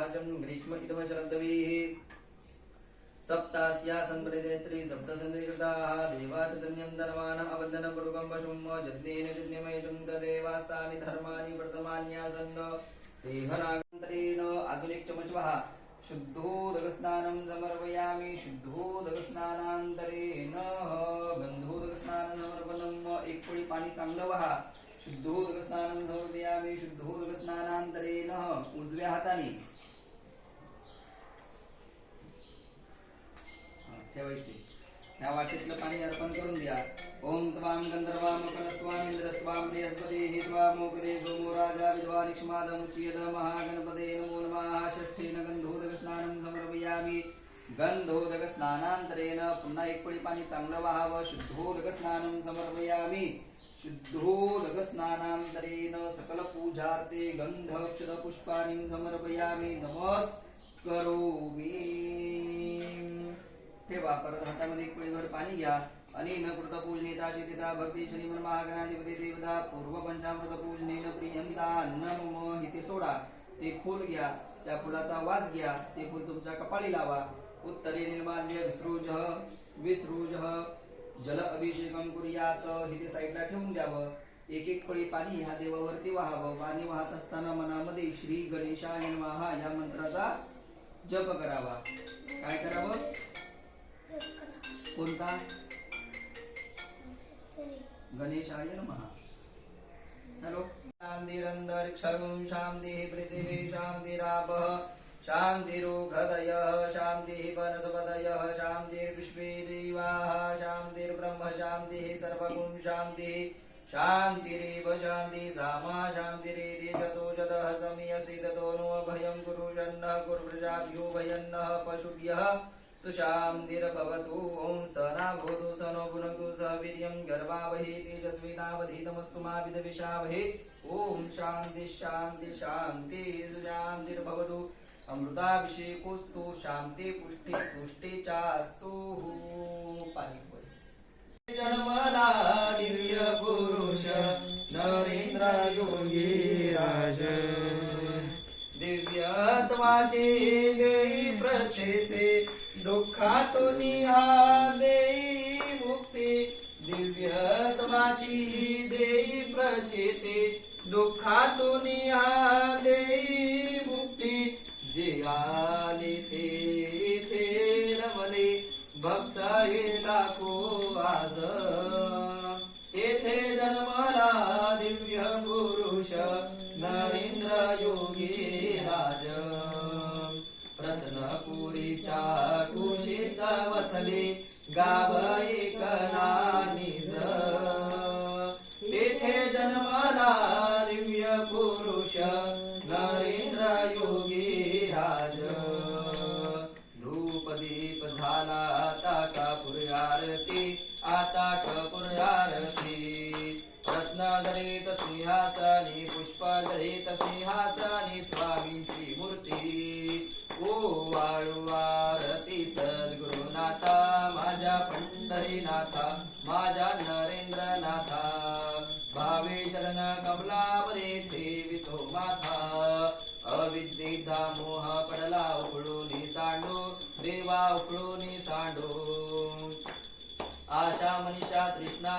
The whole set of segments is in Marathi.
वाजं ग्रीष्म इदमशरद्वीः सप्तास्या संप्रदे स्त्री सप्तसन्धिकृताः देवाचतन्यं धर्मान अवदनपूर्वकं वशुं जद्नेन जज्ञमयशुं तदेवास्तानि धर्माणि वर्तमान्यासन् तेहनागन्तरेण आधुनिक चमचवः शुद्धोदकस्नानं समर्पयामि शुद्धोदकस्नानान्तरेण गन्धोदकस्नानं समर्पणम् एक पुळी पाणी चांगलं वहा शुद्धोदकस्नानं समर्पयामि शुद्धोदकस्नानान्तरेण उजव्या हाताने ठेवायचे ह्या वाटेतलं पाणी अर्पण करून द्या ओम त्वां गंधर्वां कनस्त्वां इंद्रस्त्वां बृहस्पतिः त्वां मोकदे सोमो राजा विद्वान् क्षमादमुच्येत महागणपते नमो नमः षष्ठेन गंधोदकस्नानं समर्पयामि गंधोदकस्नानान्तरेण पुन्हा एक पळी पाणी चांगलं वहावं शुद्धोदकस्नानं समर्पयामि शुद्धोदकस्नानान्तरेण सकल पूजार्थे गंधक्षतपुष्पाणि समर्पयामि नमस्करोमि ठेवा परत हातामध्ये एक पळीभर पाणी घ्या अनेन कृत पूजनेता चितिता भक्ती शनिमन महागणाधिपती देवता पूर्व पंचामृत पूजनेन प्रियंता नमः हिते सोडा ते फूल घ्या त्या फुलाचा वास घ्या ते फूल तुमच्या कपाळी लावा उत्तरे निर्माल्य विसृजः जल अभिषेकम कुर्यात हिते साईडला ठेवून द्यावं एक एक पळी पाणी ह्या देवावरती वाहावं पाणी वाहत असताना मनामध्ये श्री गणेशाय नमः या मंत्राचा जप करावा काय करावं कोणता गणेशाय नमः हॅलो शांतिरंतरिक्षं शांतिः पृथिवी शांतिरापः शांतिरुघदयः शांतिः वनस्पतयः शांतिर्विश्वे देवाः शांतिर्ब्रह्म शांतिः सर्वगुण शांतिः शांतिरेव शांति सामा शांतिरेति शतो शतः समीयसि ततो नो भयं कुरुषन्नः कुर्वृषाभ्यो भयन्नः पशुभ्यः सुशांतिर्भवतु ओम सना भवतु सनो भुनक्तु सह वीर्यं गर्भावहि तेजस्विनावधीतमस्तु मा विद्विषावहि ओम शांति शांति शांति सुशांतिर्भवतु अमृताभिषेकोस्तु शांति पुष्टि तुष्टि चास्तु पाणी जन्मला दिव्य पुरुष नरेंद्र योगी राज दिव्यत्वाची देई प्रचिते दुःखातून हा देई मुक्ती दिव्यत्वाची देई प्रचिते दुःखातून हा देई मुक्ती जे आले ते रमले भक्त लाखो आज येथे जन्मला दिव्य पुरुष नरेंद्र योगी राज रत्नपुरीच्या कुशीत वसले गाव एकला निज तेथे जन्मला दिव्य पुरुष नरेंद्र योगी राज धूप दीप झाला आता कापूर आरती आता कपूर आरती रत्नदरित सिंहासनी पुष्पदरित सिंहासनी स्वामींची मूर्ती ओ वाळू आरती सद्गुरुनाथा माझ्या पंढरीनाथा माझ्या नरेंद्रनाथा भावे चरण कमलावरे ठेवितो माथा अविद्येचा मोह पडला उकळून सांडो देवा उकळून सांडो आशा मनीषा तृष्णा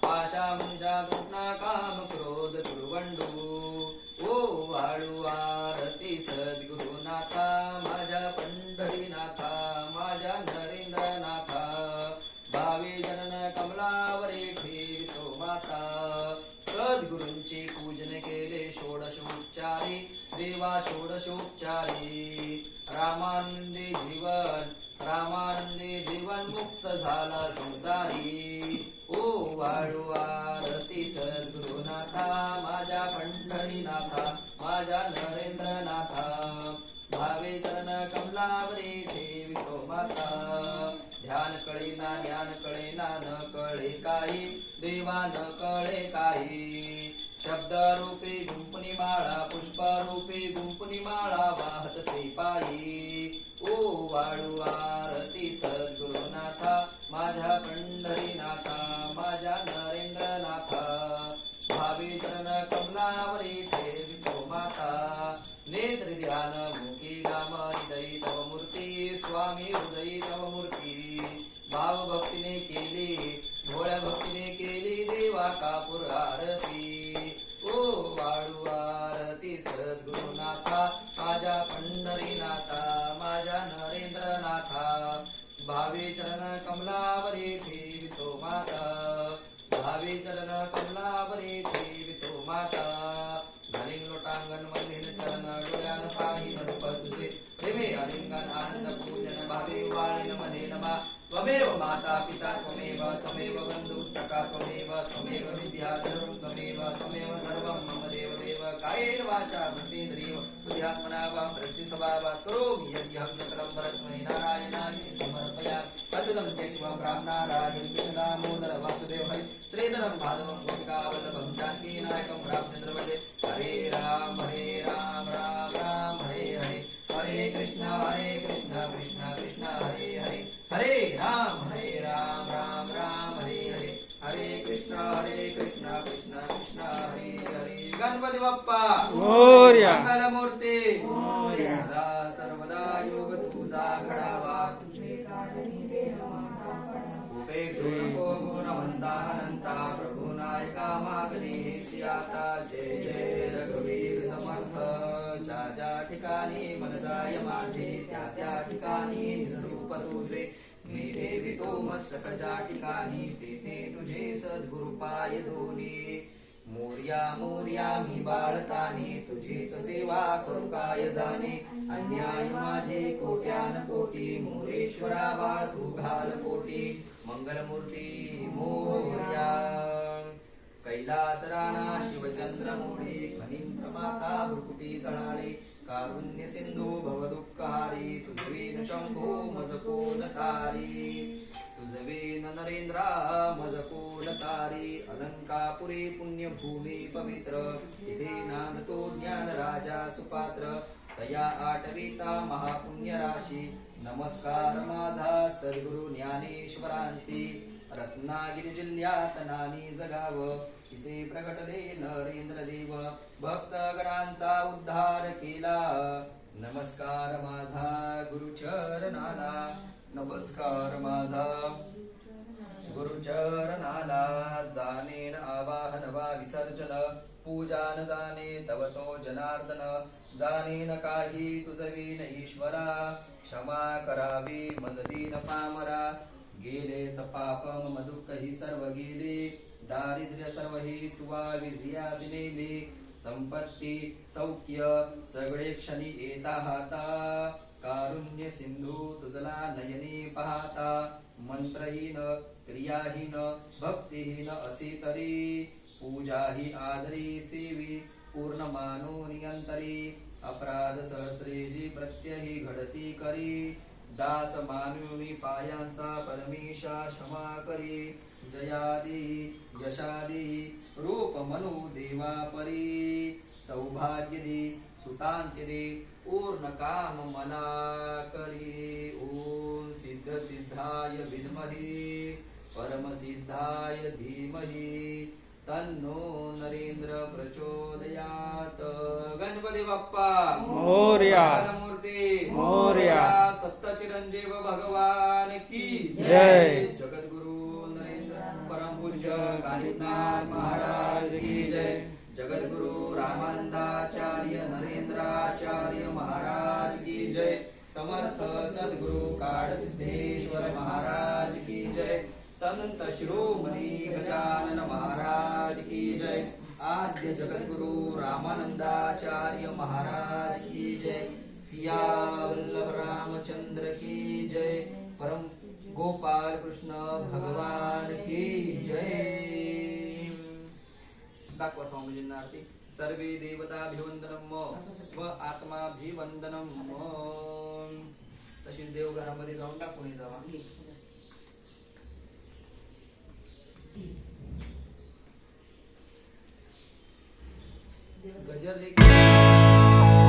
आशा मनीषा तृष्णा काम क्रोध कुरुवंडू ओ वाळू आरती सद्गुरुनाथा माझ्या पंढरीनाथा माझ्या नरेंद्रनाथा भावे जनन कमलावरे ठेवितो माता सद्गुरूंचे पूजन केले षोडशोपचारी देवा षोडशोपचारी रामानंदे जीवन मुक्त झाला संसारी ओ वाळू आरती सद्गुरुनाथा माझ्या पंढरीनाथा माझ्या नरेंद्रनाथा भावे चरण कमलावरे ठेवितो माता ध्यान कळेना ज्ञान कळेना न कळे काही देवा न कळे काही शब्द रूपी गुंपणी माळा पुष्प रूपी गुंपणी माळा वाहत श्रीपायी ओ वाळू आरती सद्गुरुनाथा माझ्या पंढरीनाथा माझ्या नरेंद्रनाथा भावी चरण कमलावरी ठेवितो माता नेत्र ध्यान मुखी वाचा भूतेन्द्रिय बुद्ध्यात्मना वा प्रत्यक्षभावात् करोमि यद्यहं सकलं परस्मै नारायणाय समर्पयामि अच्युतं केशवं रामनारायणं दामोदर वासुदेव हरे श्रीधरं माधवं गोपिकावल्लभं जानकीनायकं रामचन्द्र वन्दे हरे राम राम राम हरे हरे हरे कृष्ण कृष्ण कृष्ण हरे हरे हरे राम राम राम हरे हरे हरे कृष्ण कृष्ण कृष्ण हरे हरे गणपती बाप्पा मोरया मंगलमूर्ती सदा सर्वदा योग तुझा घडावा उपेक्षो गुणवंता अनंता प्रभु नायका मागणी हेची आता जय जय रघुवीर समर्थ ज्या ज्या ठिकाणी मन जाय माझे त्या त्या ठिकाणी निज रूप तुझे मी ठेवितो मस्तक ज्या ठिकाणी तेथे तुझे सद्गुरु पाय दोन्ही मोर्या मोर्या मी बाळताने तुझीच सेवा करू काय जाणे अन्याय माझे कोट्यान कोटी मोरेश्वरा बाळ तू घाल पोटी मंगलमूर्ती मोर्या कैलास राणा शिवचंद्र मोडी खनिम प्रमाता भ्रुकुटी जळाळे कारुण्य सिंधू भवदुःखारी तुझवीन शंभो मजकोन तारी तुझवीन नरेंद्रा मजकोन तारी अलंकापुरी पुण्यभूमी पवित्र तिथे नांदतो ज्ञान राजा सुपात्र तया आठविता महापुण्य राशी नमस्कार माझा सद्गुरु ज्ञानेश्वरांसी रत्नागिरी जिल्ह्यात नानी जगाव तिथे प्रगटले नरेंद्र देव भक्तगणांचा उद्धार केला नमस्कार माझा गुरुचरणाला नमस्कार माझा गुरुचरणाला जाणेन आवाहन वा विसर्जन पूजा न जाणे तव तो जनार्दन जाणेन काही तुझवीन ईश्वरा क्षमा करावी मजदीन पामरा गेलेच पाप मम दुःख ही सर्व गेले दारिद्र्य सर्व ही तुवा विधियासी नेले संपत्ती सौख्य सगळे क्षणी येता हाता कारुण्य सिंधू तुझला नयनी पाहता मंत्रहीन क्रियाहीन भक्तिहीन असे तरी पूजा ही आदरी सेवी पूर्ण मानून अंतरी अपराध सहस्रे जी प्रत्यही घडती करी दास मानवी पायांचा परमेशा क्षमा करी जयादी यशादी रूप मनु देवा परी सौभाग्य दे सुतांत्य दे पूर्ण काम मना करी ओम सिद्ध सिद्धाय विद्महे परम सिद्धाय धीमहि तन्नो नरेंद्र प्रचोदयात गणपती बाप्पा मोरया मूर्ती मोरया सप्त चिरंजीव भगवान की जय जगद्गुरु नरेंद्र परम पूज्य कालीनाथ महाराज की जय जगद्गुरु रामानंदाचार्य नरेंद्राचार्य महाराज की जय समर्थ सद्गुरु काळ सिद्धेश्वर महाराज की जय संत शिरोमणी गजानन महाराज की जय आद्य जगद्गुरु रामानंदाचार्य महाराज की जय सिया वल्लभ रामचंद्र की जय परम गोपाल कृष्ण भगवान की जय दाखवा स्वामीजींना आरती सर्वे देवताभिवंदनम स्व आत्माभिवंदनम तशी देवघरामध्ये जाऊन दाखवून जावा गजर लेखी